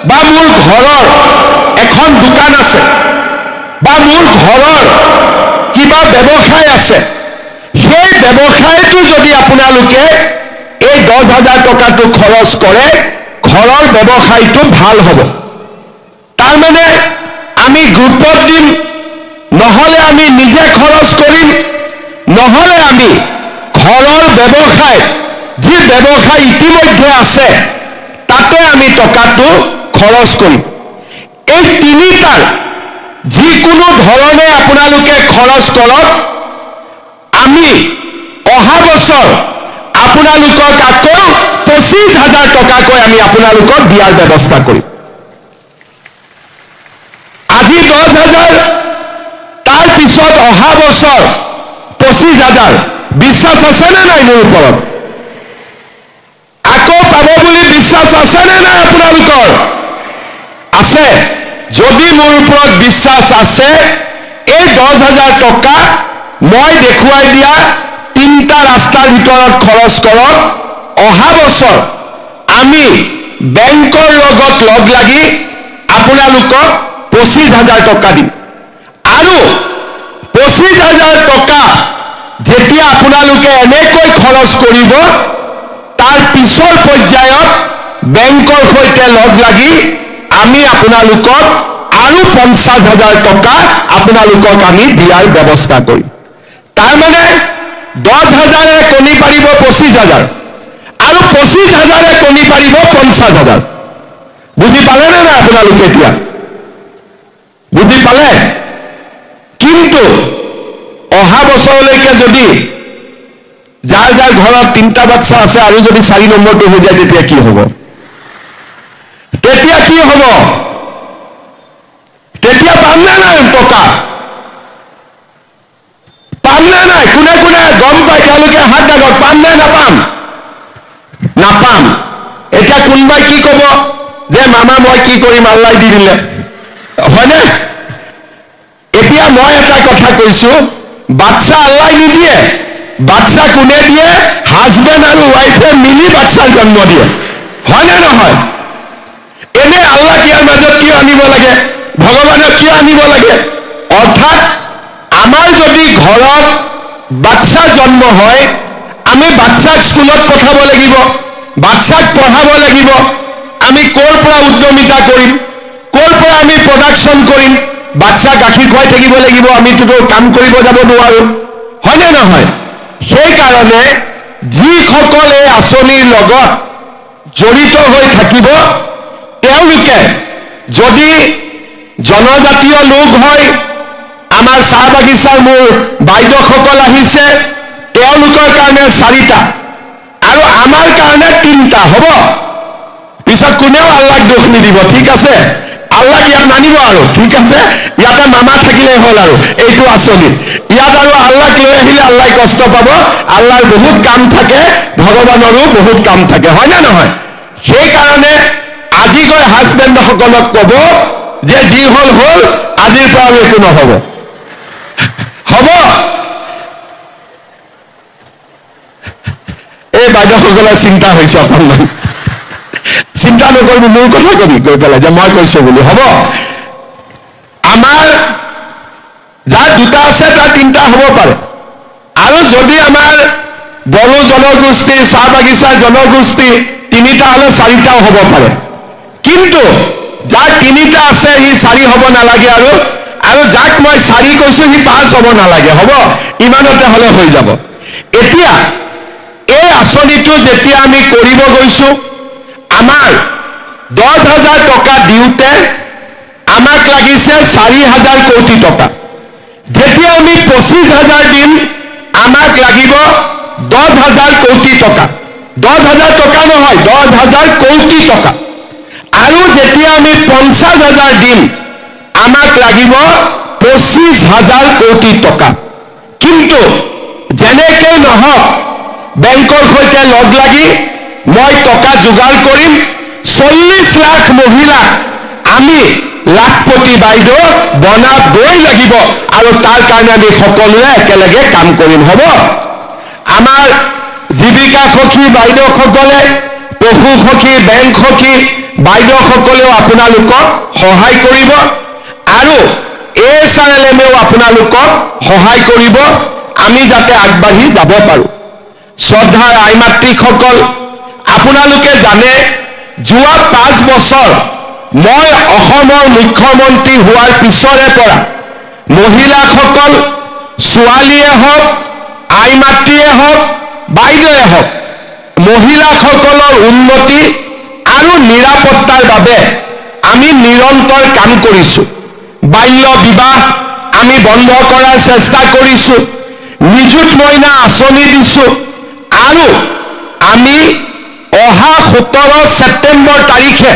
বা মোৰ ঘৰৰ এখন দোকান আছে বা মোৰ ঘৰৰ কিবা ব্যৱসায় আছে, সেই ব্যৱসায়টো যদি আপোনালোকে এই 10,000 টকাটো খৰচ কৰে, ঘৰৰ ব্যৱসায়টো ভাল হ'ব। তাৰমানে আমি গ্ৰুপত দিম, নহলে আমি নিজে খৰচ কৰিম, নহলে আমি ঘৰৰ ব্যৱসায়, যি ব্যৱসায় ইতিমধ্যে আছে তাতে আমি টকাটো খৰচ কৰিম। এই তিনিটাৰ যিকোনো ধৰণে আপোনালোকে খৰচ কৰক, আমি অহা বছৰ আপোনালোকক আকৌ 25,000 টকাকৈ আমি আপোনালোকক দিয়াৰ ব্যৱস্থা কৰিম। আজি 10,000, তাৰ পিছত অহা বছৰ 25,000। বিশ্বাস আছে নে নাই মোৰ ওপৰত? আকৌ পাব বুলি বিশ্বাস আছে নে নাই আপোনালোকৰ? আছে। যদি মোৰ ওপৰত বিশ্বাস আছে, এই 10,000 টকা মই দেখুৱাই দিয়া তিনিটা ৰাস্তাৰ ভিতৰত খৰচ কৰক। অহা বছৰ আমি বেংকৰ লগত লগ লাগি আপোনালোকক 25,000 টকা দিম। আৰু 25,000 টকা যেতিয়া আপোনালোকে এনেকৈ খৰচ কৰিব, তাৰ পিছৰ পৰ্যায়ত বেংকৰ সৈতে লগ লাগি আমি আপোনালোকক আৰু 50,000 টকা আপোনালোকক আমি দিয়াৰ ব্যৱস্থা কৰিম। তাৰমানে 10,000 কণী পাৰিব 25,000 আৰু 25,000 কণী পাৰিব 50,000। বুজি পালে নে নাই আপোনালোকে? এতিয়া বুজি পালে? কিন্তু অহা বছৰলৈকে যদি যাৰ যাৰ ঘৰত 3টা বাচ্চা আছে আৰু যদি 4 নম্বৰটো হৈ যায়, তেতিয়া কি হ'ব? তেতিয়া কি হ'ব? তেতিয়া পাম নে নাই টকা? পাম নে নাই? কোনে কোনে গম পায় তেওঁলোকে হাত দাগক। পাম নে নাপাম? নাপাম। এতিয়া কোনোবাই কি ক'ব যে মামা মই কি কৰিম, আল্লাই দি দিলে, হয়নে? এতিয়া মই এটা কথা কৈছো, বাচ্চা আল্লাই নিদিয়ে, বাচ্চা কোনে দিয়ে? হাজবেণ্ড আৰু ৱাইফে মিলি বাচ্চাৰ জন্ম দিয়ে, হয়নে নহয়? এনে আল্লাহ ইয়াৰ মাজত কিয় আনিব লাগে? ভগৱানক কিয় আনিব লাগে? অৰ্থাৎ আমাৰ যদি ঘৰত বাচ্চা জন্ম হয়, আমি বাচ্চাক স্কুলত পঠাব লাগিব, বাচ্চাক পঢ়াব লাগিব। আমি ক'ৰ পৰা উদ্যমিতা কৰিম, ক'ৰ পৰা আমি প্ৰডাকশ্যন কৰিম? বাচ্চা গাখীৰ খুৱাই থাকিব লাগিব, আমিতো কাম কৰিব যাব নোৱাৰো, হয়নে নহয়? সেইকাৰণে যিসকল এই আঁচনিৰ লগত জড়িত হৈ থাকিব, তেওঁলোকে যদি জনজাতীয় লোক হয়, আমাৰ চাহ বাগিচাৰ মোৰ বাইদেউসকল আহিছে, তেওঁলোকৰ কাৰণে 4টা আৰু আমাৰ কাৰণে 3টা হ'ব। পিছত কোনেও আল্লাহক দোষ নিদিব, ঠিক আছে? আল্লাহ ইয়াত নানিব আৰু, ঠিক আছে? ইয়াতে মামা থাকিলে হ'ল আৰু এইটো আঁচনি। ইয়াত আৰু আল্লাহক লৈ আহিলে আল্লাহ কষ্ট পাব। আল্লাহৰ বহুত কাম থাকে, ভগৱানৰো বহুত কাম থাকে, হয় নে নহয়? সেইকাৰণে আজি গৈ হাজবেণ্ডসকলক ক'ব যে যি হ'ল হ'ল, আজিৰ পৰা আৰু একো নহ'ব, হ'ব? এই বাইদেউসকলৰ চিন্তা হৈছে অকণমান। চিন্তা নকৰিব, মোৰ কথা কবি গৈ পেলাই যে মই কৈছো বুলি, হ'ব? আমাৰ যাৰ 2টা আছে তাৰ 3টা হ'ব পাৰে। আৰু যদি আমাৰ বড়ো জনগোষ্ঠী, চাহ বাগিচাৰ জনগোষ্ঠী 3টা হ'লে 4টাও হ'ব পাৰে। কিন্তু যাৰ 3টা আছে সি 4 হ'ব নালাগে, আৰু যাক মই 4 কৈছো সি 5 হ'ব নালাগে, হ'ব? ইমানতে হ'লে হৈ যাব। এতিয়া এই আঁচনিটো যেতিয়া আমি কৰিব গৈছো, আমাৰ 10,000 টকা দিওঁতে আমাক লাগিছে 4,000 কোটি টকা। যেতিয়া আমি 25,000 দিম, আমাক লাগিব 10,000 কোটি টকা। 10,000 টকা নহয়, 10,000 কোটি টকা। আৰু যেতিয়া আমি 50,000 দিম, আমাক লাগিব 25,000 কোটি টকা। কিন্তু যেনেকৈ নহওক, বেংকৰ সৈতে লগ লাগি মই টকা যোগাৰ কৰিম। 40 লাখ মহিলাক আমি লাখপতি বাইদেউ বনাবই লাগিব, আৰু তাৰ কাৰণে আমি সকলোৱে একেলগে কাম কৰিম, হ'ব? আমাৰ জীৱিকা সখী বাইদেউসকলে, পশু সখী, বেংক সখী, বাইদেউসকলেও আপোনালোকক সহায় কৰিব আৰু ASRLMেও আপোনালোকক সহায় কৰিব আমি যাতে আগবাঢ়ি যাব পাৰোঁ শ্ৰদ্ধাৰ আই মাতৃসকল আপোনালোকে জানে যোৱা 5 বছৰ মই অসমৰ মুখ্যমন্ত্ৰী হোৱাৰ পিছৰে পৰা মহিলাসকল ছোৱালীয়ে হওক আই মাতৃয়ে হওক বাইদেৱে হওক মহিলাসকলৰ উন্নতি আৰু নিৰাপত্তাৰ বাবে আমি নিৰন্তৰ কাম কৰিছোঁ বাল্য বিবাহ আমি বন্ধ কৰাৰ চেষ্টা কৰিছোঁ নিযুত মইনা আঁচনি দিছোঁ আৰু আমি অহা 17 ছেপ্টেম্বৰ তাৰিখে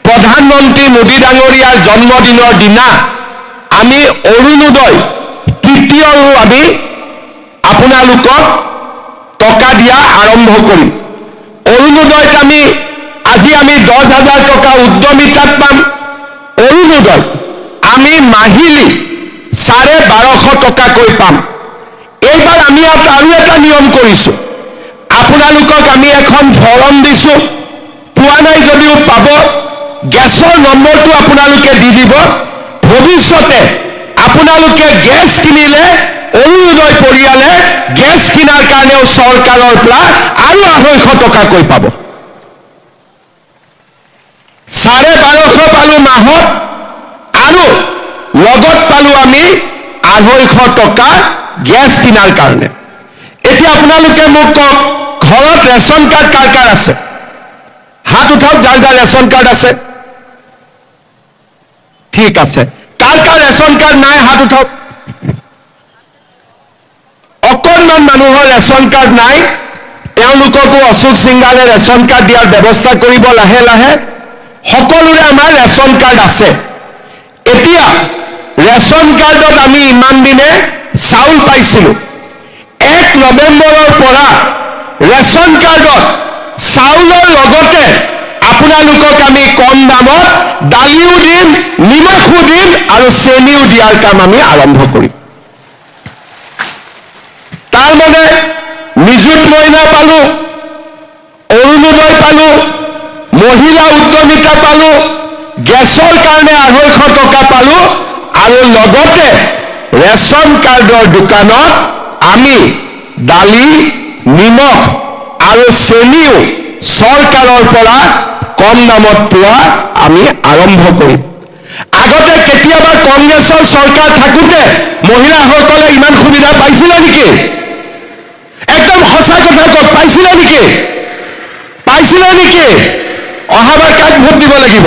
প্ৰধানমন্ত্ৰী মোদী ডাঙৰীয়াৰ জন্মদিনৰ দিনা আমি অৰুণোদয় তৃতীয়ৰো আমি আপোনালোকক টকা দিয়া আৰম্ভ কৰিম অৰুণোদয়ত আজি আমি 10,000 টকা উদ্যমিতাত পাম অৰুণোদয় আমি মাহিলী 1250 টকাকৈ পাম এইবাৰ আমি আৰু এটা নিয়ম কৰিছোঁ আপোনালোকক আমি এখন ফৰ্ম দিছোঁ পোৱা নাই যদিও পাব গেছৰ নম্বৰটো আপোনালোকে দি দিব ভৱিষ্যতে আপোনালোকে গেছ কিনিলে অৰুণোদয় পৰিয়ালে গেছ কিনাৰ কাৰণেও চৰকাৰৰ পৰা আৰু 250 টকাকৈ পাব 1250 পালো মাহত আৰু লগত পালো আমি 250 টকা গেছ কিনাৰ কাৰণে এতিয়া আপোনালোকে মোক কওক ঘৰত ৰেচন কাৰ্ড কাৰ কাৰ আছে হাত উঠাওক যাৰ যাৰ ৰেচন কাৰ্ড আছে ঠিক আছে কাৰ কাৰ ৰেচন কাৰ্ড নাই হাত উঠাওক অকণমান মানুহৰ ৰেচন কাৰ্ড নাই তেওঁলোককো অশোক সিংহালে ৰেচন কাৰ্ড দিয়াৰ ব্যৱস্থা কৰিব লাহে লাহে সকলোৰে আমাৰ ৰেচন কাৰ্ড আছে এতিয়া ৰেচন কাৰ্ডত আমি ইমান দিনে চাউল পাইছিলোঁ 1 নৱেম্বৰৰ পৰা ৰেচন কাৰ্ডত চাউলৰ লগতে আপোনালোকক আমি কম দামত দালিও দিম নিমখো দিম আৰু চেনিও দিয়াৰ কাম আমি আৰম্ভ কৰিম তাৰ মানে নিযুত মইনা পালো অৰুণোদয় পালো মহিলা উদ্যমিতা পালো গেছৰ কাৰণে 250 টকা পালো আৰু লগতে ৰেচন কাৰ্ডৰ দোকানত আমি দালি নিমখ আৰু চেনিও চৰকাৰৰ পৰা কম দামত পোৱা আমি আৰম্ভ কৰিম আগতে কেতিয়াবা কংগ্ৰেছৰ চৰকাৰ থাকোঁতে মহিলাসকলে ইমান সুবিধা পাইছিল নেকি একদম সঁচা কথা কওক পাইছিল নেকি অহাবাৰ কাক ভোট দিব লাগিব